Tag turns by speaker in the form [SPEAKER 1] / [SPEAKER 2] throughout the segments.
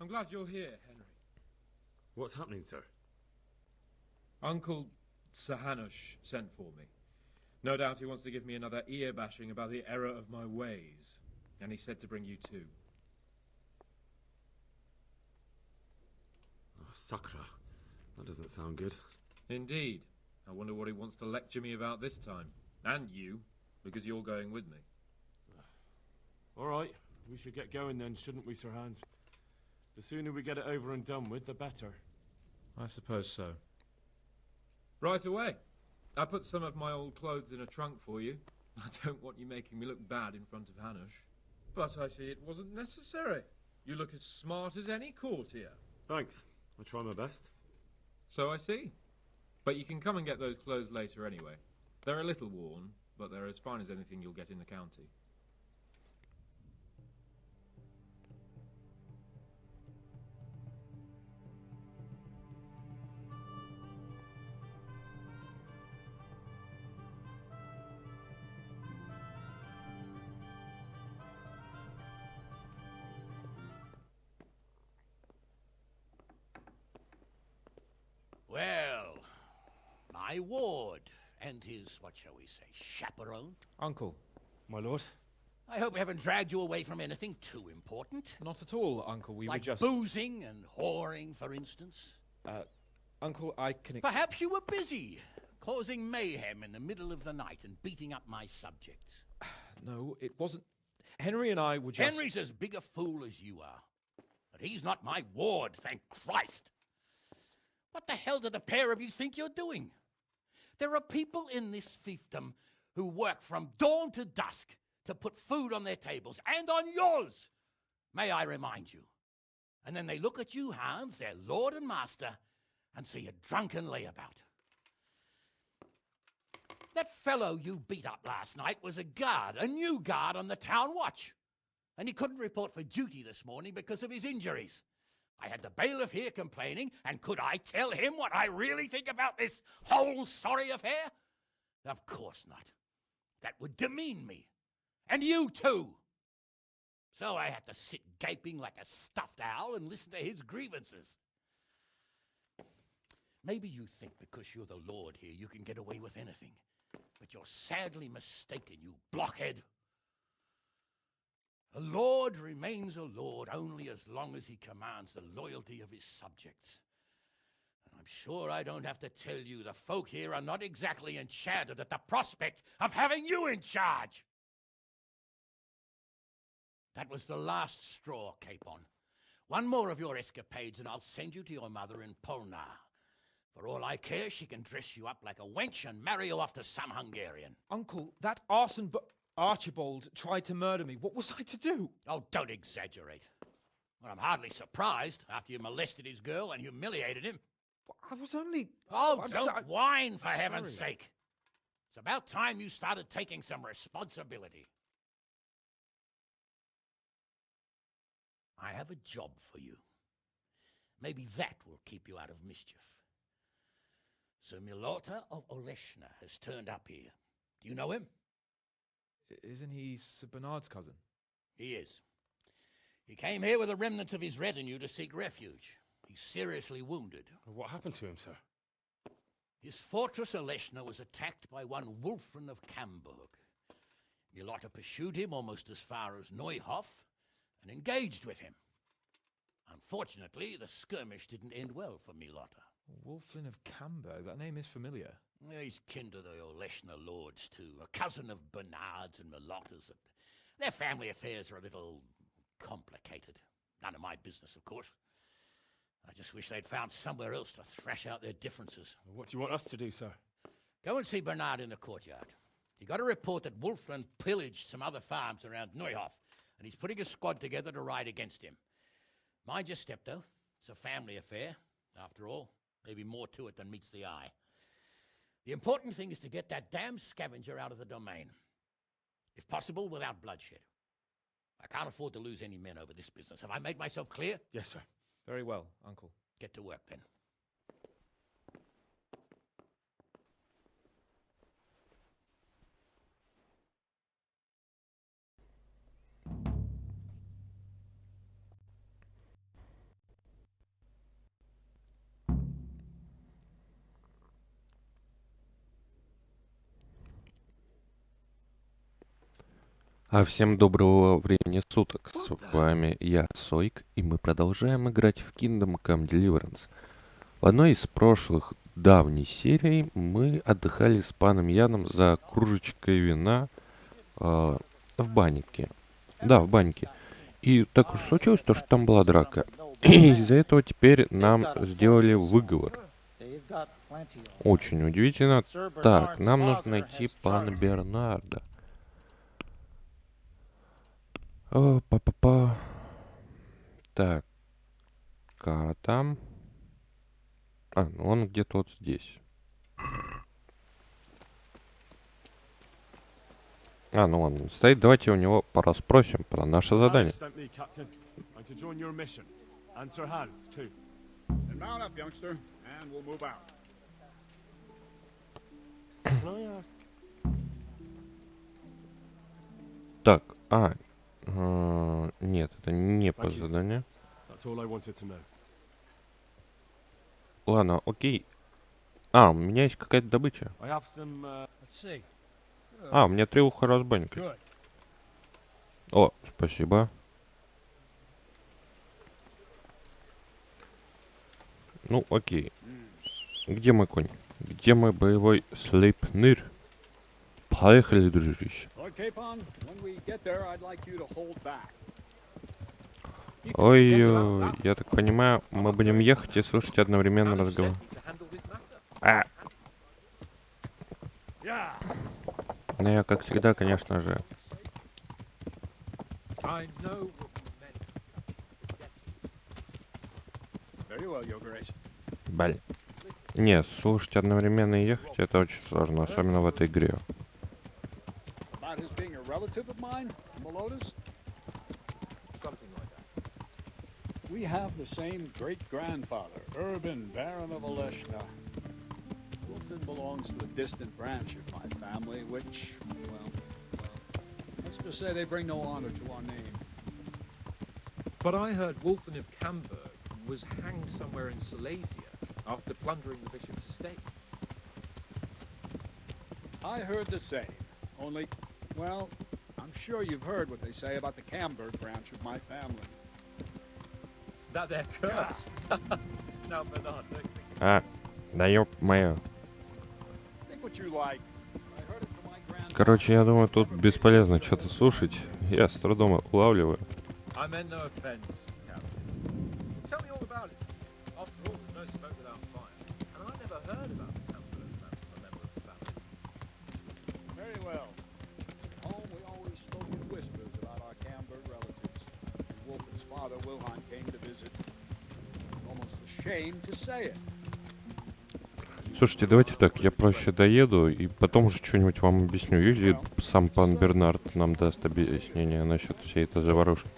[SPEAKER 1] I'm glad you're here, Henry.
[SPEAKER 2] What's happening, sir?
[SPEAKER 1] Uncle Sir Hanush sent for me. No doubt he wants to give me another ear-bashing about the error of my ways. And he said to bring you too.
[SPEAKER 2] Oh, Sakra. That doesn't sound good.
[SPEAKER 1] Indeed. I wonder what he wants to lecture me about this time. And you, because you're going with me.
[SPEAKER 3] All right, we should get going then, shouldn't we, Sir Hans? The sooner we get it over and done with, the better.
[SPEAKER 1] I suppose so. Right away. I put some of my old clothes in a trunk for you. I don't want you making me look bad in front of Hanush. But I see it wasn't necessary. You look as smart as any courtier.
[SPEAKER 2] Thanks. I'll try my best.
[SPEAKER 1] So I see. But you can come and get those clothes later anyway. They're a little worn, but they're as fine as anything you'll get in the county.
[SPEAKER 4] Well, my ward and his, what shall we say, chaperone.
[SPEAKER 5] Uncle.
[SPEAKER 3] My lord?
[SPEAKER 4] I hope I haven't dragged you away from anything too important.
[SPEAKER 5] Not at all, Uncle. We
[SPEAKER 4] like
[SPEAKER 5] were just...
[SPEAKER 4] boozing and whoring, for instance.
[SPEAKER 5] Uncle, I can...
[SPEAKER 4] Perhaps you were busy, causing mayhem in the middle of the night and beating up my subjects.
[SPEAKER 5] No, it wasn't... Henry and I were just...
[SPEAKER 4] Henry's as big a fool as you are. But he's not my ward, thank Christ. What the hell do the pair of you think you're doing? There are people in this fiefdom who work from dawn to dusk to put food on their tables, and on yours, may I remind you. And then they look at you, Hans, their lord and master, and see a drunken layabout. That fellow you beat up last night was a guard, a new guard on the town watch. And he couldn't report for duty this morning because of his injuries. I had the bailiff here complaining, and could I tell him what I really think about this whole sorry affair? Of course not. That would demean me. And you too. So I had to sit gaping like a stuffed owl and listen to his grievances. Maybe you think because you're the lord here you can get away with anything. But you're sadly mistaken, you blockhead. A lord remains a lord only as long as he commands the loyalty of his subjects. And I'm sure I don't have to tell you the folk here are not exactly enchanted at the prospect of having you in charge. That was the last straw, Capon. One more of your escapades and I'll send you to your mother in Polna. For all I care, she can dress you up like a wench and marry you off to some Hungarian.
[SPEAKER 5] Uncle, that arson... Archibald tried to murder me. What was I to do?
[SPEAKER 4] Oh, don't exaggerate. Well, I'm hardly surprised after you molested his girl and humiliated him.
[SPEAKER 5] I was only...
[SPEAKER 4] Oh,
[SPEAKER 5] I'm
[SPEAKER 4] don't whine, for
[SPEAKER 5] sorry.
[SPEAKER 4] heaven's sake. It's about time you started taking some responsibility. I have a job for you. Maybe that will keep you out of mischief. Sir Milota of Oleshna has turned up here. Do you know him?
[SPEAKER 5] Isn't he Sir Bernard's cousin?
[SPEAKER 4] He is. He came here with the remnants of his retinue to seek refuge. He's seriously wounded.
[SPEAKER 3] What happened to him, sir?
[SPEAKER 4] His fortress Oleshna was attacked by one Wulfrin of Camburg. Milota pursued him almost as far as Neuhof and engaged with him. Unfortunately, the skirmish didn't end well for Milota.
[SPEAKER 5] Wulflin of Camburg. That name is familiar.
[SPEAKER 4] He's kin to the Oleshna lords, too. A cousin of Bernard's and Milota's. Their family affairs are a little complicated. None of my business, of course. I just wish they'd found somewhere else to thrash out their differences.
[SPEAKER 3] What do you want us to do, sir?
[SPEAKER 4] Go and see Bernard in the courtyard. He got a report that Wulflin pillaged some other farms around Neuhof, and he's putting a squad together to ride against him. Mind your step, though. It's a family affair. After all, maybe more to it than meets the eye. The important thing is to get that damn scavenger out of the domain. If possible, without bloodshed. I can't afford to lose any men over this business. Have I made myself clear?
[SPEAKER 3] Yes, sir.
[SPEAKER 5] Very well, Uncle.
[SPEAKER 4] Get to work, then.
[SPEAKER 6] А всем доброго времени суток. С вами я, Сойк, и мы продолжаем играть в Kingdom Come Deliverance. В одной из прошлых давней серий мы отдыхали с паном Яном за кружечкой вина в баньке. Да, в баньке. И так уж случилось, то, что там была драка. И из-за этого теперь нам сделали выговор. Очень удивительно. Так, нам нужно найти пана Бернарда. О, па-па-па. Так. Там. Ну он где-то вот здесь. Ну он стоит. Давайте у него пораспросим про наше задание. Так, нет, это не по заданию. Ладно, окей. У меня есть какая-то добыча. У меня 3 уха разбойника. О, спасибо. Ну, окей. Где мой конь? Где мой боевой слейпнир? Поехали, дружище. Ой, я так понимаю, мы будем ехать и слушать одновременно разговор. Ну, я, как всегда, конечно же. Блин. Не, слушать одновременно и ехать, это очень сложно, особенно в этой игре.
[SPEAKER 7] We have the same great-grandfather, Urban, Baron of Oleshna. Wolfen belongs to a distant branch of my family, which, well, let's just say they bring no honor to our name.
[SPEAKER 1] But I heard Wolfen of Camberg was hanged somewhere in Silesia after plundering the bishop's estate.
[SPEAKER 7] I heard the same, only, well, I'm sure you've heard what they say about the Camberg branch of my family.
[SPEAKER 1] That they're cursed. Now, Bernard, don't think.
[SPEAKER 6] Да ёп моё.
[SPEAKER 7] Think what you like. I heard it from my grandfather.
[SPEAKER 6] Короче, я думаю, тут бесполезно что-то слушать. Я с трудом улавливаю.
[SPEAKER 1] I meant no offense, Captain. Tell me all about it. After all, there's no smoke without fire. And I never heard about the Camberg man from a member of the family.
[SPEAKER 7] Very well. At home, we always spoke in whispers about our Camberg relatives. Wolfen's father, Wilhelm, came to visit. Almost ashamed to say it.
[SPEAKER 6] Слушайте, давайте так, я проще доеду и потом уже что-нибудь вам объясню. Или сам пан Бернард нам даст объяснение насчет всей этой заварушки.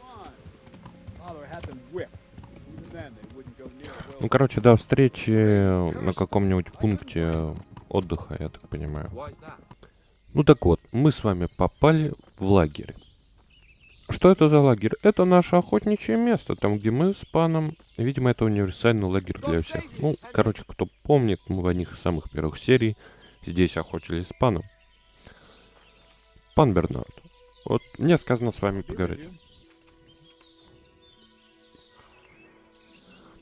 [SPEAKER 6] Ну, короче, до встречи на каком-нибудь пункте отдыха, я так понимаю. Ну так вот, мы с вами попали в лагерь. Что это за лагерь? Это наше охотничье место, там, где мы с паном... Видимо, это универсальный лагерь для всех. Ну, короче, кто помнит, мы в одних из самых первых серий здесь охотились с паном. Пан Бернард, вот мне сказано с вами поговорить.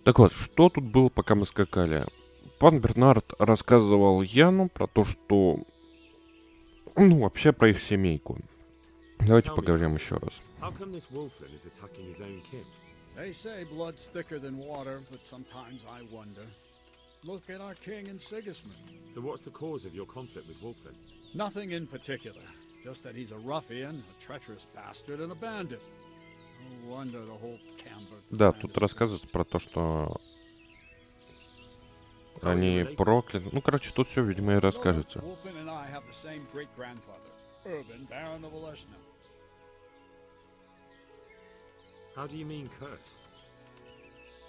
[SPEAKER 6] Так вот, что тут было, пока мы скакали? Пан Бернард рассказывал Яну про то, что... Ну, вообще про их семейку. Давайте поговорим еще раз.
[SPEAKER 7] They say blood's thicker than water, but sometimes I wonder. Look at our king and Sigismund.
[SPEAKER 2] So what's the cause of your conflict with Wolfen?
[SPEAKER 7] Nothing in particular, just that he's a ruffian, a treacherous bastard, and a bandit. No wonder the whole Camberg.
[SPEAKER 6] Да, тут рассказывается про то, что они прокляты. Ну, короче, тут все, видимо, и расскажется.
[SPEAKER 7] Wolfen and I have the same great-grandfather, Urban, Baron of Oleshna.
[SPEAKER 2] How do you mean cursed?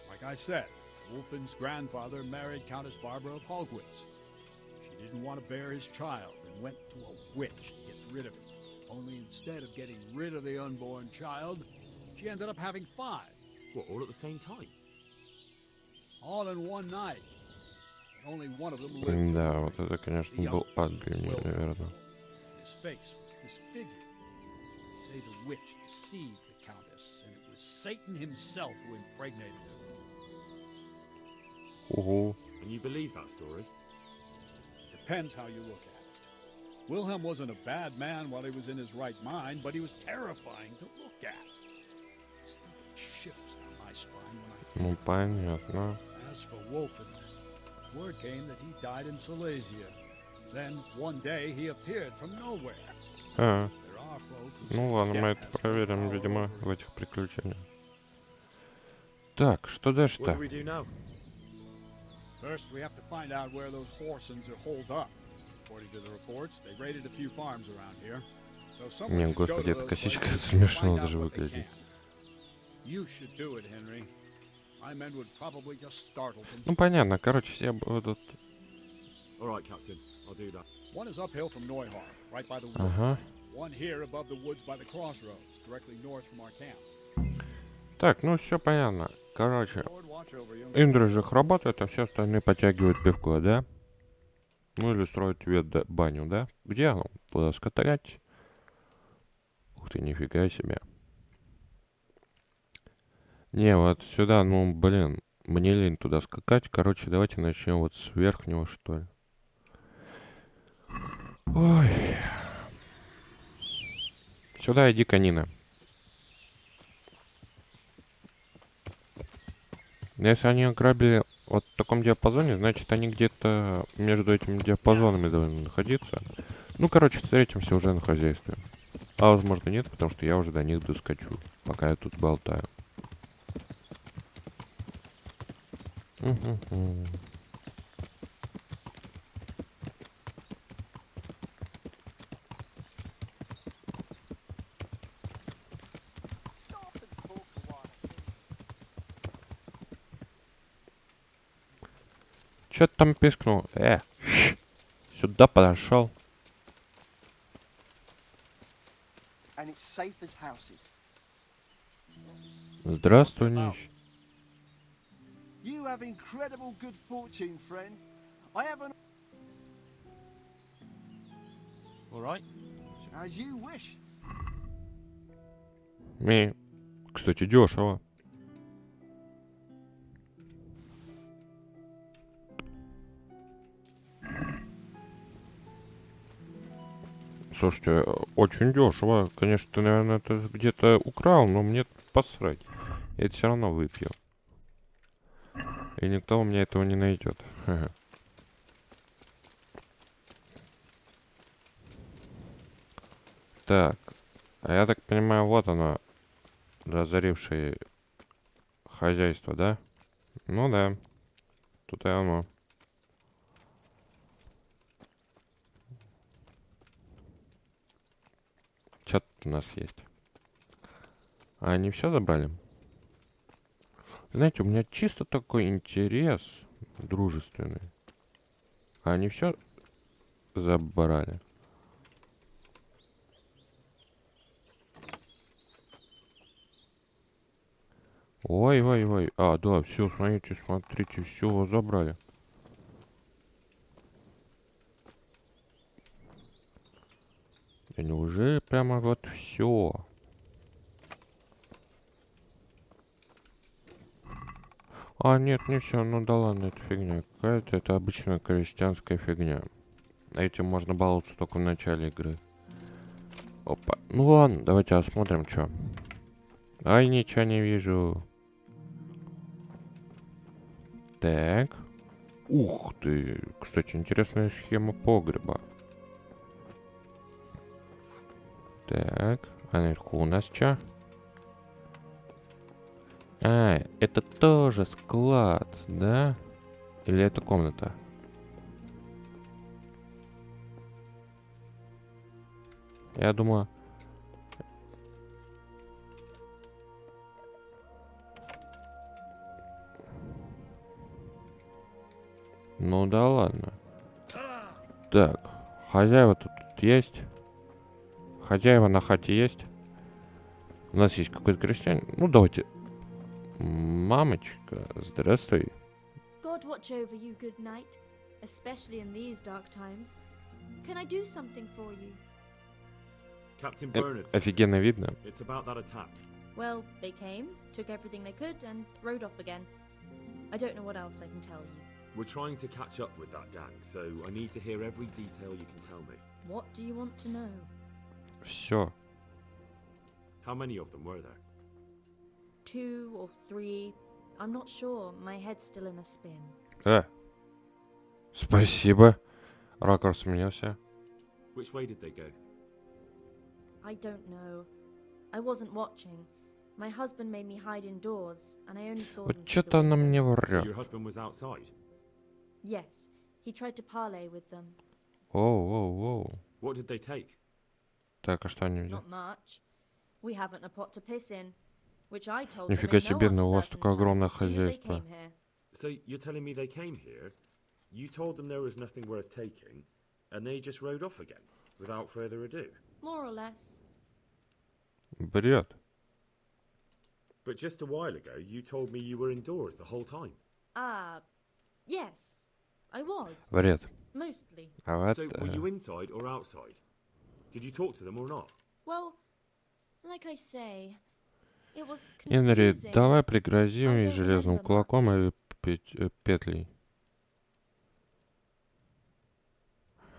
[SPEAKER 7] Like I said, Wolfen's grandfather married Countess Barbara of Hogwitz. She didn't want to bear his child and went to a witch to get rid of him. Only instead of getting rid of the unborn child, she ended up having 5.
[SPEAKER 2] What, all at the same time?
[SPEAKER 7] All in one night. And only one of them lived.
[SPEAKER 6] Да, вот это, конечно, был ад для меня, наверное.
[SPEAKER 7] His face was disfigured. They say the witch deceived the Countess, and it was Satan himself who impregnated her.
[SPEAKER 6] Ого.
[SPEAKER 2] And you believe that story?
[SPEAKER 7] Depends how you look at it. Wilhelm wasn't a bad man while he was in his right mind, but he was terrifying to look at. I still get shivers down my spine when I
[SPEAKER 6] Ну, понятно.
[SPEAKER 7] As for Wolfen, word came that he died in Silesia. Then, one day, he appeared from nowhere.
[SPEAKER 6] А,
[SPEAKER 7] There are folk who
[SPEAKER 6] ну
[SPEAKER 7] say
[SPEAKER 6] ладно, мы
[SPEAKER 7] death
[SPEAKER 6] это
[SPEAKER 7] has no
[SPEAKER 6] проверим,
[SPEAKER 7] power
[SPEAKER 6] видимо,
[SPEAKER 7] over
[SPEAKER 6] в этих приключениях. Так, что
[SPEAKER 2] What do
[SPEAKER 6] дальше-то?
[SPEAKER 2] we do now?
[SPEAKER 7] First, we have to find out where those Horsens are holed up. According to the reports, they raided a few farms around here. So someone
[SPEAKER 6] Не,
[SPEAKER 7] should go
[SPEAKER 6] господи,
[SPEAKER 7] to
[SPEAKER 6] эта
[SPEAKER 7] those
[SPEAKER 6] косичка
[SPEAKER 7] places and
[SPEAKER 6] смешно
[SPEAKER 7] find out
[SPEAKER 6] даже
[SPEAKER 7] what they
[SPEAKER 6] выглядит.
[SPEAKER 7] can. You should do it, Henry. My men would probably just startle them.
[SPEAKER 6] Ну, понятно, короче, все будут...
[SPEAKER 2] All right, Captain. I'll do that.
[SPEAKER 7] One is uphill from Neuhof, right by the woods.
[SPEAKER 6] Ага.
[SPEAKER 7] One here above the woods by the crossroads, directly north from our camp.
[SPEAKER 6] Так, ну все понятно. Короче,
[SPEAKER 7] Lord watch over you.
[SPEAKER 6] Индры же их работают, а все остальные подтягивают пивко, да? Ну или строят тебе баню, да? Где оно? Туда скатать? Ух ты, нифига себе. Не, вот сюда, ну блин, мне лень туда скакать. Короче, давайте начнем вот с верхнего, что ли. Ой. Сюда иди, Канина. Если они ограбили вот в таком диапазоне, значит они где-то между этими диапазонами должны находиться. Ну, короче, встретимся уже на хозяйстве. А возможно нет, потому что я уже до них доскочу, пока я тут болтаю. Чё ты там пискнул? Сюда подошел.
[SPEAKER 8] And it's safe as houses.
[SPEAKER 6] Здравствуй, нищий.
[SPEAKER 8] You have incredible good fortune, friend. I haven't.
[SPEAKER 3] All right.
[SPEAKER 8] As you wish.
[SPEAKER 6] Кстати, дешево. Слушайте, очень дешево. Конечно, ты, наверное, это где-то украл, но мне посрать. Я это все равно выпью. И никто у меня этого не найдет. Так. А я так понимаю, вот оно. Разорившее хозяйство, да? Ну да. Тут и оно. Что тут у нас есть? А они все забрали? Знаете, у меня чисто такой интерес дружественный. А они все забрали. Ой-ой-ой. А, да, все, смотрите, все забрали. Да неужели прямо вот все? А, нет, не все, ну да ладно, это фигня какая-то, это обычная крестьянская фигня. Этим можно баловаться только в начале игры. Опа. Ну ладно, давайте осмотрим, что. Ай, ничего не вижу. Так. Ух ты. Кстати, интересная схема погреба. Так. А наверху у нас что? А, это тоже склад, да? Или это комната? Я думаю... Ну да ладно. Так, хозяева тут есть. Хозяева на хате есть. У нас есть какой-то крестьянин. Ну давайте. Мамочка, здравствуй.
[SPEAKER 9] God watch over you, good knight, especially in these dark times. Can I do something for you?
[SPEAKER 2] Captain Bernard.
[SPEAKER 6] Офигенно видно.
[SPEAKER 2] It's about that attack.
[SPEAKER 9] Well, they came, took everything they could, and rode off again. I don't know what else I can tell you.
[SPEAKER 2] We're trying to catch up with that gang, so I need to hear every detail you can tell me.
[SPEAKER 9] What do you want to know?
[SPEAKER 6] Все.
[SPEAKER 2] How many of them were there?
[SPEAKER 9] 2 or 3. I'm not sure. My head's still in a spin.
[SPEAKER 6] Спасибо. Ракурс сменился.
[SPEAKER 2] Which way did they go?
[SPEAKER 9] I don't know. I wasn't watching. My husband made me hide indoors, and I only saw them.
[SPEAKER 6] Вот что-то она мне
[SPEAKER 2] So
[SPEAKER 6] врет.
[SPEAKER 2] your husband was outside?
[SPEAKER 9] Yes, he tried to parley with them.
[SPEAKER 6] Оу.
[SPEAKER 2] What did they take?
[SPEAKER 6] Так, а что они взяли?
[SPEAKER 9] Not much. We haven't a pot to piss in, which I told them
[SPEAKER 6] Нифига
[SPEAKER 9] in no
[SPEAKER 6] себе, но у вас
[SPEAKER 9] uncertain
[SPEAKER 6] такое
[SPEAKER 9] terms
[SPEAKER 6] огромное
[SPEAKER 9] as soon as they
[SPEAKER 6] хозяйство.
[SPEAKER 9] came here.
[SPEAKER 2] So you're telling me they came here, you told them there was nothing worth taking, and they just rode off again, without further ado?
[SPEAKER 9] More or less.
[SPEAKER 6] Бред.
[SPEAKER 2] But just a while ago, you told me you were indoors the whole time.
[SPEAKER 9] Yes, I was.
[SPEAKER 6] Бред.
[SPEAKER 9] Mostly.
[SPEAKER 6] А вот...
[SPEAKER 2] So were you inside or outside? Did you talk to them or not?
[SPEAKER 9] Well, like I say, it was
[SPEAKER 6] Генри,
[SPEAKER 9] confusing.
[SPEAKER 6] давай пригрозим
[SPEAKER 9] I
[SPEAKER 6] ей
[SPEAKER 9] don't
[SPEAKER 6] железным
[SPEAKER 9] remember
[SPEAKER 6] кулаком и петлей.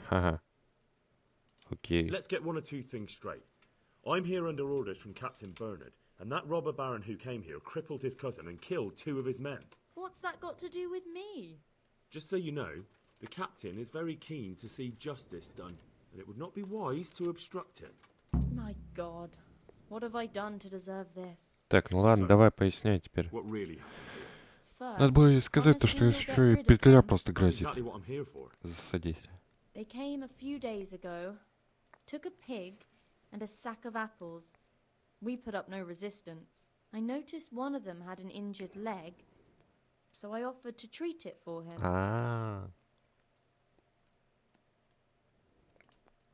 [SPEAKER 6] Ха-ха. Окей.
[SPEAKER 2] Let's get one or two things straight. I'm here under orders from Captain Bernard, and that robber baron who came here crippled his cousin and killed 2 of his men.
[SPEAKER 9] What's that got to do with me?
[SPEAKER 2] Just so you know, the captain is very keen to see justice done, and it would not be wise to obstruct it.
[SPEAKER 9] My God, what have I done to deserve this?
[SPEAKER 6] Так, ну ладно, давай поясняй теперь.
[SPEAKER 2] What really happened?
[SPEAKER 9] First,
[SPEAKER 6] Надо было ей сказать то,
[SPEAKER 9] honestly,
[SPEAKER 6] что
[SPEAKER 9] you'll
[SPEAKER 6] еще
[SPEAKER 9] get
[SPEAKER 6] и
[SPEAKER 9] rid of
[SPEAKER 6] петля
[SPEAKER 9] them.
[SPEAKER 6] просто
[SPEAKER 2] That's
[SPEAKER 6] грозит.
[SPEAKER 2] exactly what I'm here for.
[SPEAKER 6] Садись.
[SPEAKER 9] They came a few days ago, took a pig and a sack of apples. We put up no resistance. I noticed one of them had an injured leg, so I offered to treat it for him.
[SPEAKER 6] А,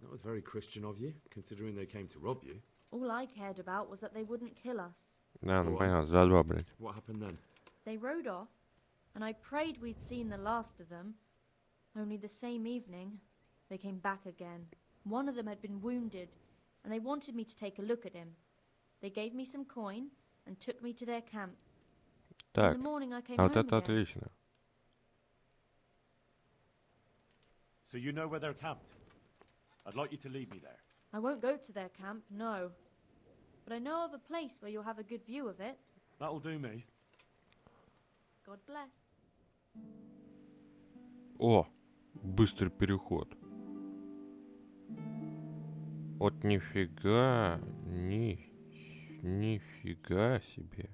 [SPEAKER 2] That was very Christian of you, considering they came to rob you.
[SPEAKER 9] All I cared about was that they wouldn't kill us.
[SPEAKER 6] да, ну
[SPEAKER 2] Go on.
[SPEAKER 6] понятно, за 2, блядь.
[SPEAKER 2] What happened then?
[SPEAKER 9] They rode off, and I prayed we'd seen the last of them. Only the same evening, they came back again. One of them had been wounded, and they wanted me to take a look at him. They gave me some coin and took me to their camp.
[SPEAKER 6] Так,
[SPEAKER 9] In the morning I came
[SPEAKER 6] а вот
[SPEAKER 9] home
[SPEAKER 6] это
[SPEAKER 9] again.
[SPEAKER 6] отлично.
[SPEAKER 3] So you know where they're camped? I'd like you to lead me there.
[SPEAKER 9] I won't go to their camp, no. But I know of a place where you'll have a good view of it.
[SPEAKER 3] That'll do me.
[SPEAKER 9] God bless.
[SPEAKER 6] О, быстрый переход. Вот нифига, нифига себе.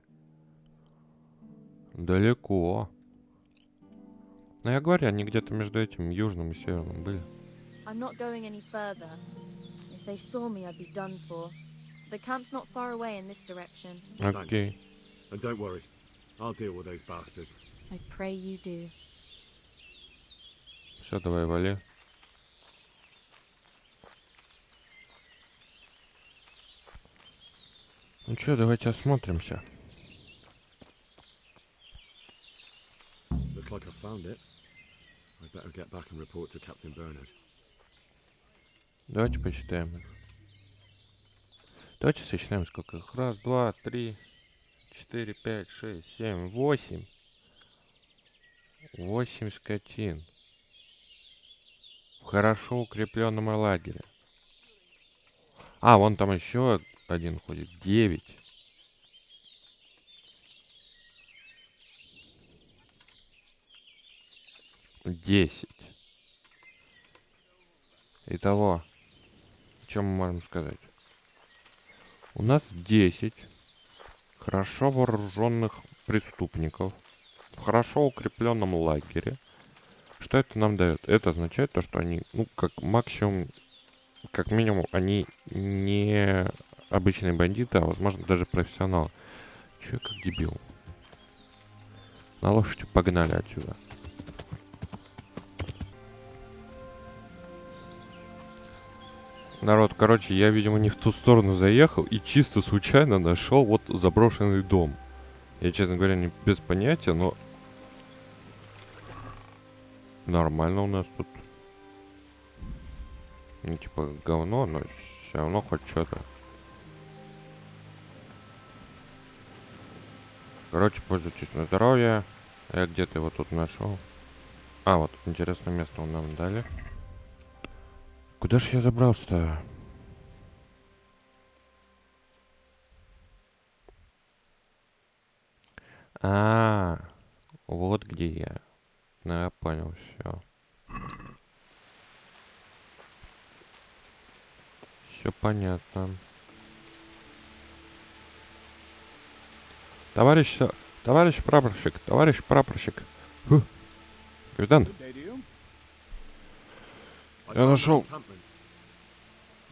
[SPEAKER 6] Далеко. Ну я говорю, они где-то между этим южным и северным были.
[SPEAKER 9] I'm not going any further. If they saw me, I'd be done for. The camp's not far away in this direction.
[SPEAKER 6] Окей.
[SPEAKER 2] And don't worry, I'll deal with those bastards.
[SPEAKER 9] I pray you do.
[SPEAKER 6] Все, давай, вали. Ну что, давайте осмотримся.
[SPEAKER 2] Looks like I found it. I better get back and report to Captain Bernard.
[SPEAKER 6] Давайте посчитаем их. Давайте сосчитаем, сколько их. 1, 2, 3, 4, 5, 6, 7, 8. 8 скотин. В хорошо укрепленном лагере. А, вон там еще один ходит. 9. Десять. Итого, что мы можем сказать? У нас 10 хорошо вооруженных преступников в хорошо укрепленном лагере. Что это нам дает? Это означает то, что они, ну, как максимум, как минимум, они не обычные бандиты, а возможно даже профессионалы. Чё я как дебил? На лошади погнали отсюда. Народ, короче, я, видимо, не в ту сторону заехал и чисто случайно нашел вот заброшенный дом. Я, честно говоря, не без понятия, но нормально у нас тут. Ну, типа, говно, но Все равно хоть что-то. Короче, пользуйтесь на здоровье. Я где-то его тут нашел. А, вот, интересное место он нам дали. Куда ж я забрался-то? Вот где я. Ну, я понял, все. Все понятно. Товарищ прапорщик. Фу. Капитан,
[SPEAKER 7] Good day to you.
[SPEAKER 2] I
[SPEAKER 6] я
[SPEAKER 2] found
[SPEAKER 6] нашел.
[SPEAKER 2] an encampment.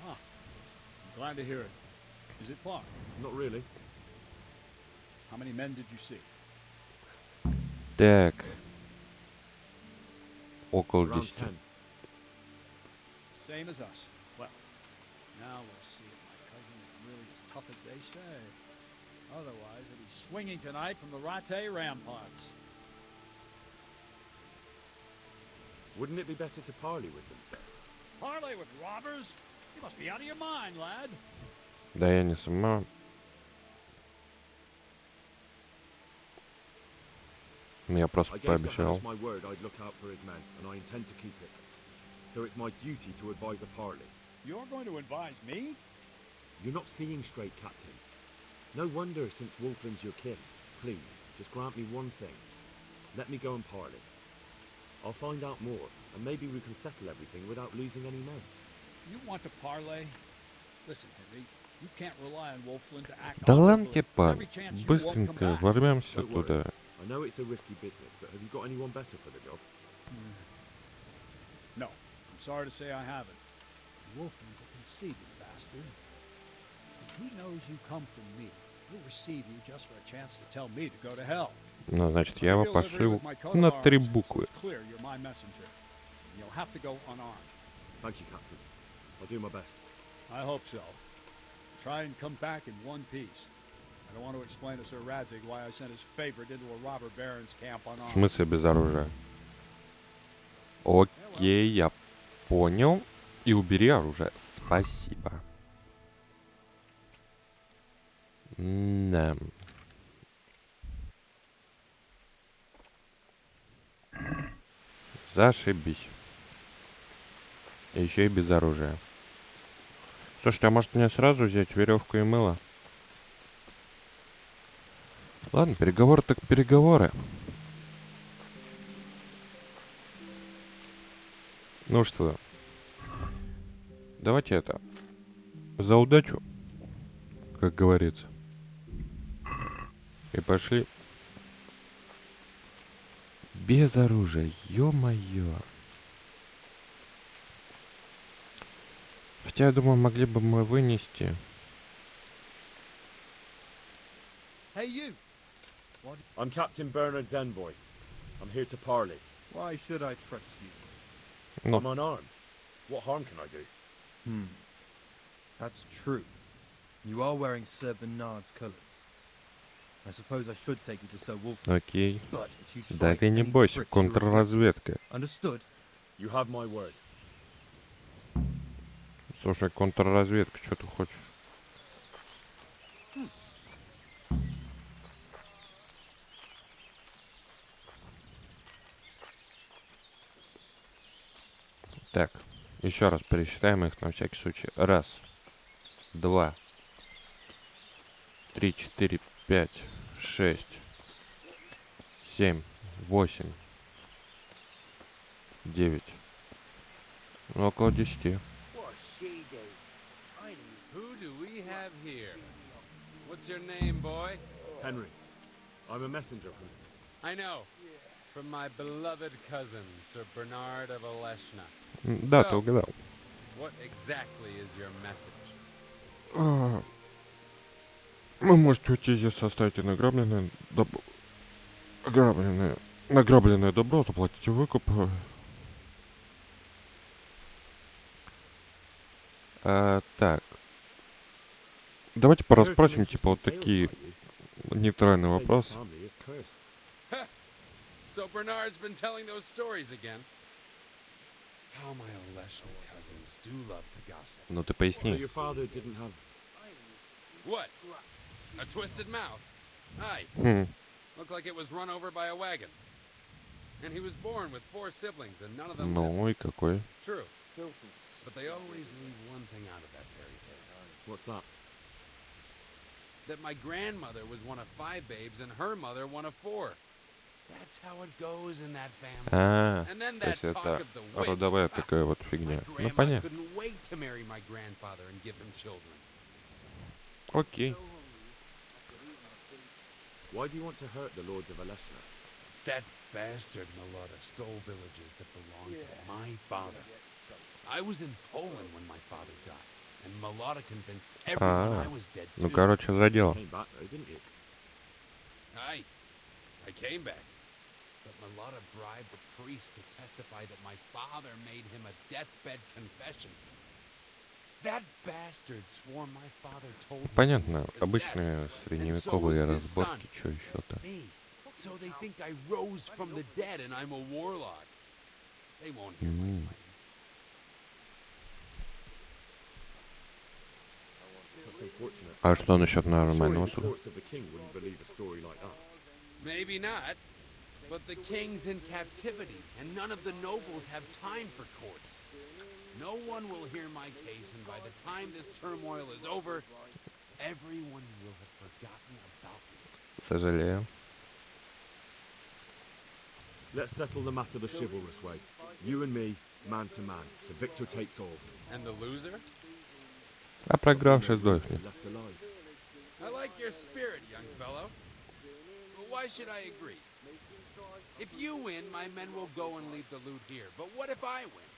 [SPEAKER 7] I'm glad to hear it. Is it far?
[SPEAKER 2] Not really.
[SPEAKER 7] How many men did you see?
[SPEAKER 6] Так. Около
[SPEAKER 2] Around
[SPEAKER 6] 10.
[SPEAKER 2] 10.
[SPEAKER 7] Same as us. Well, now we'll see if my cousin is really as tough as they say. Otherwise, he'll be swinging tonight from the Rattay ramparts.
[SPEAKER 2] Wouldn't it be better to parley with them, sir?
[SPEAKER 7] Parley with robbers? You must be out of your mind, lad.
[SPEAKER 6] Да я не сама. Я просто
[SPEAKER 2] I gave Sir
[SPEAKER 6] пообещал.
[SPEAKER 2] Hannes my word I'd look out for his men, and I intend to keep it. So it's my duty to advise a parley.
[SPEAKER 7] You're going to advise me?
[SPEAKER 2] You're not seeing straight, Captain. No wonder since Wolfland's your kin. Please, just grant me one thing. Let me go and parley. I'll find out more, and maybe we can settle everything without losing any men.
[SPEAKER 7] You want to parley? Listen, Henry, you can't rely on Wolfland to act
[SPEAKER 6] Да
[SPEAKER 7] honorably.
[SPEAKER 6] ладно,
[SPEAKER 7] There's
[SPEAKER 6] типа,
[SPEAKER 7] every chance you won't come
[SPEAKER 6] быстренько
[SPEAKER 7] back.
[SPEAKER 6] ворвемся
[SPEAKER 2] Don't worry.
[SPEAKER 6] туда.
[SPEAKER 2] I know it's a risky business, but have you got anyone better for the job?
[SPEAKER 7] No, I'm sorry to say I haven't. Wolfland's a conceited bastard. If he knows you come from me, he'll receive you just for a chance to tell me to go to hell.
[SPEAKER 6] Ну, значит, я
[SPEAKER 7] I'll
[SPEAKER 6] его
[SPEAKER 7] give you a livery
[SPEAKER 6] пошил
[SPEAKER 7] with my coat
[SPEAKER 6] на
[SPEAKER 7] of
[SPEAKER 6] 3
[SPEAKER 7] arms, so
[SPEAKER 6] буквы.
[SPEAKER 7] it's clear you're my messenger. You'll have to go unarmed.
[SPEAKER 2] Thank you, Captain. I'll do my best.
[SPEAKER 7] I hope so. Try and come back in one piece. I don't want to explain to Sir Radzig why I sent his favorite into a robber baron's camp
[SPEAKER 6] В
[SPEAKER 7] unarmed.
[SPEAKER 6] смысле без оружия? Окей, я понял. И убери оружие. Спасибо. Да. Зашибись. Еще и без оружия. Слушайте, а может мне сразу взять веревку и мыло? Ладно, переговоры так переговоры. Ну что, давайте это, за удачу, как говорится. И пошли. Без оружия, ё-моё. Хотя, я думаю, могли бы мы вынести.
[SPEAKER 8] Hey, you!
[SPEAKER 2] I'm Captain Bernard's envoy. I'm here to parley.
[SPEAKER 8] Why should I trust you?
[SPEAKER 6] Ну,
[SPEAKER 2] I'm unarmed. What harm can I do?
[SPEAKER 8] That's true. You are wearing Sir Bernard's colours. I suppose I should take you to Sir Wolfland.
[SPEAKER 6] окей.
[SPEAKER 8] But if you
[SPEAKER 6] Да
[SPEAKER 8] try
[SPEAKER 6] ты не
[SPEAKER 8] any
[SPEAKER 6] бойся,
[SPEAKER 8] tricks, you'll regret it.
[SPEAKER 6] контрразведка.
[SPEAKER 8] Understood?
[SPEAKER 2] You have my word.
[SPEAKER 6] Слушай, контрразведка, что ты хочешь? Так, еще раз пересчитаем их на всякий случай. 1, 2, 3, 4, 5, 6, 7, 8, 9. Ну, около 10.
[SPEAKER 10] Who do we have here? What's your name, boy?
[SPEAKER 2] Henry, I'm a messenger from...
[SPEAKER 10] I know. From my beloved cousin, Sir Bernard of Oleshna.
[SPEAKER 6] Да, ты угадал.
[SPEAKER 10] What exactly is your message?
[SPEAKER 6] Вы можете уйти, если оставите награбленное добро, заплатите выкуп. Так. Давайте пораспросим, типа, вот такие нейтральные вопросы.
[SPEAKER 10] So Bernard's been telling those stories again. How my Oleshal cousins do love to gossip.
[SPEAKER 6] Ну ты
[SPEAKER 2] So
[SPEAKER 6] поясни.
[SPEAKER 2] your father didn't have...
[SPEAKER 10] What? A twisted mouth? Aye.
[SPEAKER 6] Хм.
[SPEAKER 10] Looked like it was run over by a wagon. And he was born with 4 siblings, and none of them lived.
[SPEAKER 6] Ну и какой?
[SPEAKER 10] True. But they always leave one thing out of that fairy tale.
[SPEAKER 2] What's that?
[SPEAKER 10] That my grandmother was one of 5 babes, and her mother one of 4. That's how it goes in that family.
[SPEAKER 6] А,
[SPEAKER 10] And then
[SPEAKER 6] то
[SPEAKER 10] that
[SPEAKER 6] есть
[SPEAKER 10] talk
[SPEAKER 6] это
[SPEAKER 10] of the witch.
[SPEAKER 6] родовая такая вот фигня.
[SPEAKER 10] My
[SPEAKER 6] Ну
[SPEAKER 10] grandma
[SPEAKER 6] понятно.
[SPEAKER 10] couldn't wait to marry my grandfather and give him children.
[SPEAKER 6] Окей.
[SPEAKER 2] Why do you want to hurt the lords of Aleshna?
[SPEAKER 10] That bastard Malota stole villages that belonged to my father. I was in Poland when my father died, and Malota convinced everyone I was dead too.
[SPEAKER 6] Ну короче, за дело.
[SPEAKER 2] Came back though, didn't you?
[SPEAKER 10] I came back. But Malota bribed the priest to testify that my father made him a deathbed confession. That bastard swore my father told him he
[SPEAKER 6] Понятно,
[SPEAKER 10] was
[SPEAKER 6] обычные
[SPEAKER 10] possessed, and so
[SPEAKER 6] средневековые
[SPEAKER 10] was his son.
[SPEAKER 6] разборки, что еще-то.
[SPEAKER 10] Me. So they think I rose from the dead and I'm a warlock. They won't hear my claim.
[SPEAKER 2] That's unfortunate.
[SPEAKER 6] А что насчет
[SPEAKER 2] Surely
[SPEAKER 6] нормального
[SPEAKER 2] the
[SPEAKER 6] суда?
[SPEAKER 2] courts of the king wouldn't believe a story like that.
[SPEAKER 10] Maybe not. But the king's in captivity, and none of the nobles have time for courts. No one will hear my case, and by the time this turmoil is over, everyone will have forgotten about me.
[SPEAKER 6] Сожалею.
[SPEAKER 2] Let's settle the matter the chivalrous way. You and me, man to man. The victor takes all.
[SPEAKER 10] And the loser?
[SPEAKER 6] А проигравший сдохнет.
[SPEAKER 2] Left alive.
[SPEAKER 10] I like your spirit, young fellow. But why should I agree? If you win, my men will go and leave the loot here. But what if I win?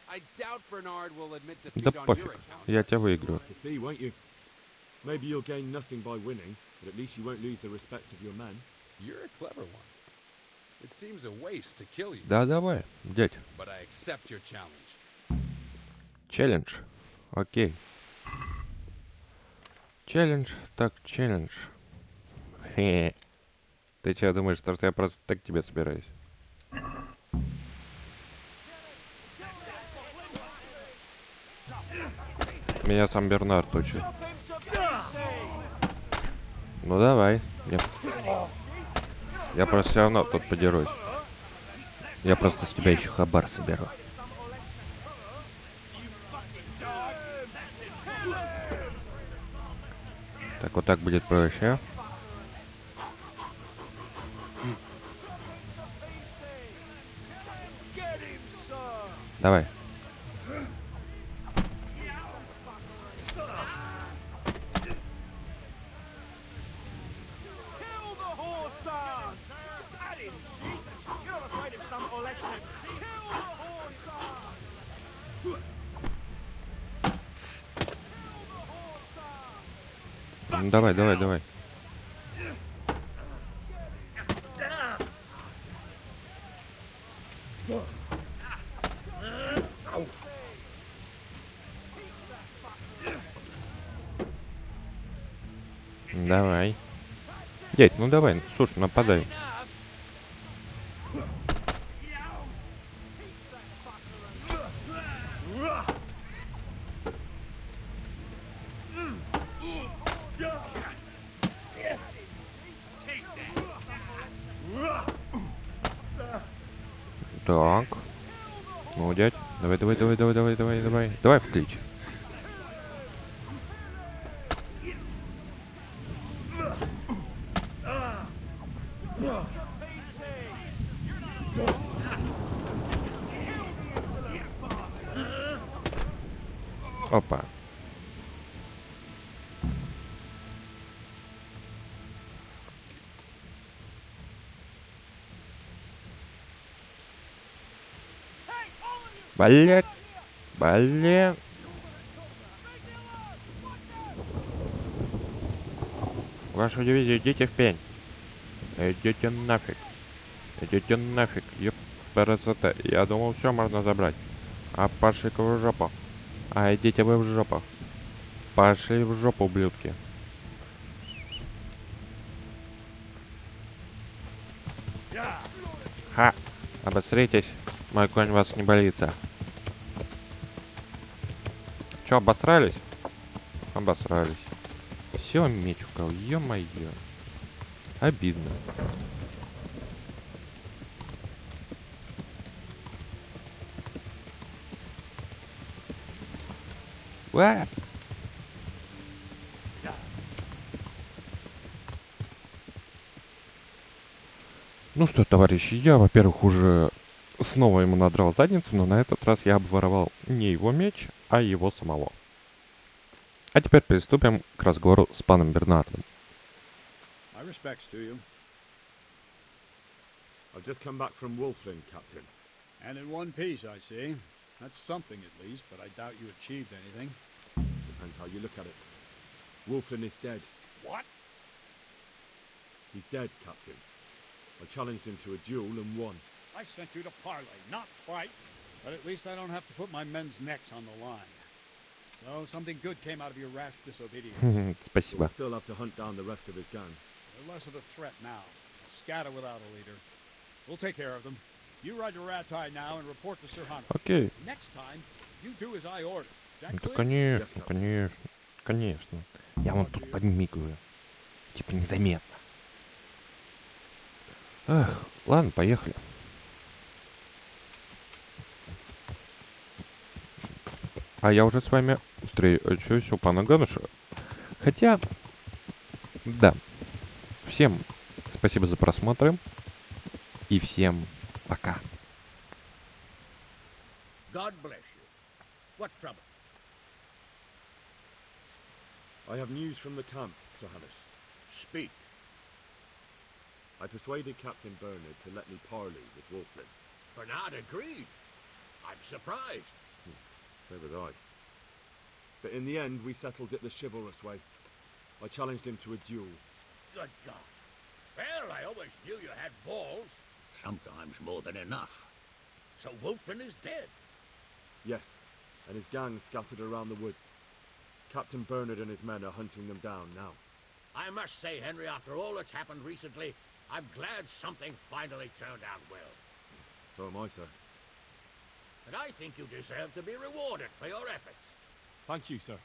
[SPEAKER 10] I doubt Bernard will admit
[SPEAKER 6] Да
[SPEAKER 10] defeat on
[SPEAKER 6] пофиг.
[SPEAKER 10] your account.
[SPEAKER 6] Я тебя выиграю.
[SPEAKER 2] To see, won't you? Maybe you'll gain nothing by winning, but at least you won't lose the respect of your men.
[SPEAKER 10] You're a clever one. It seems a waste to kill you,
[SPEAKER 6] Да, давай, дядь.
[SPEAKER 10] but I accept your challenge.
[SPEAKER 6] Челлендж. Окей. Челлендж, так, челлендж. Хе. Ты что думаешь, что я просто так к тебе собираюсь? Меня сам Бернард учит. Ну давай. Я просто все равно тут подерусь. Я просто с тебя еще хабар соберу. Так, вот так будет проще. Давай. Ну, давай, давай, давай. Давай. Дядь, ну давай, слушай, нападай. Так. Ну, дядь, давай, давай, давай, давай, давай, давай, давай. Давай в клич. Опа. Блять. Блин. Вашу дивизию идите в пень. Идите нафиг. Идите нафиг. Ёпперцете. Я думал, все можно забрать. А пошли-ка в жопу. А идите вы в жопу. Пошли в жопу, ублюдки. Ха! Обосритесь. Мой конь вас не боится. Че, обосрались? Обосрались. Все, меч украл. Ё-моё. Обидно. Уа! Ну что, товарищи, я, во-первых, уже снова ему надрал задницу, но на этот раз я обворовал не его меч, а его самого. А теперь приступим к разговору с паном Бернардом.
[SPEAKER 7] My respects to you.
[SPEAKER 3] I've just come back from Wolflin, Captain.
[SPEAKER 7] And in one piece, I see. That's something at least, but I doubt you achieved anything.
[SPEAKER 3] Depends how you look at it. Wolflin is dead.
[SPEAKER 7] What?
[SPEAKER 3] He's dead, Captain. I challenged him to a duel and won.
[SPEAKER 7] I sent you to parley, not fight. But at least I don't have to put my men's necks on the line. So something good came out of your rash disobedience.
[SPEAKER 3] But
[SPEAKER 6] Спасибо.
[SPEAKER 3] we'll still have to hunt down the rest of his gang.
[SPEAKER 7] They're less of a threat now. Scatter without a leader. We'll take care of them. You ride to Ratai now and report to Sir Hunter.
[SPEAKER 6] Окей.
[SPEAKER 7] Next time, you do as I order. Is that
[SPEAKER 6] Ну,
[SPEAKER 7] clear?
[SPEAKER 6] конечно, конечно. Конечно. Я вам тут подмигиваю. Типа незаметно. Эх, ладно, поехали. А я уже с вами встречусь у пана Гануша. Хотя, да. Всем спасибо за просмотр. И всем пока.
[SPEAKER 4] God bless you. What trouble?
[SPEAKER 3] I have news from the camp, Sir Hannes.
[SPEAKER 4] Speak.
[SPEAKER 3] I persuaded Captain Bernard to let me parley with Wolflin.
[SPEAKER 4] Bernard agreed. I'm surprised.
[SPEAKER 3] So was I. But in the end, we settled it the chivalrous way. I challenged him to a duel.
[SPEAKER 4] Good God. Well, I always knew you had balls. Sometimes more than enough. So Wolfrin is dead.
[SPEAKER 3] Yes, and his gang scattered around the woods. Captain Bernard and his men are hunting them down now.
[SPEAKER 4] I must say, Henry, after all that's happened recently, I'm glad something finally turned out well.
[SPEAKER 3] So am I, sir.
[SPEAKER 4] And I think you deserve to be rewarded for your efforts.
[SPEAKER 3] Thank you, sir.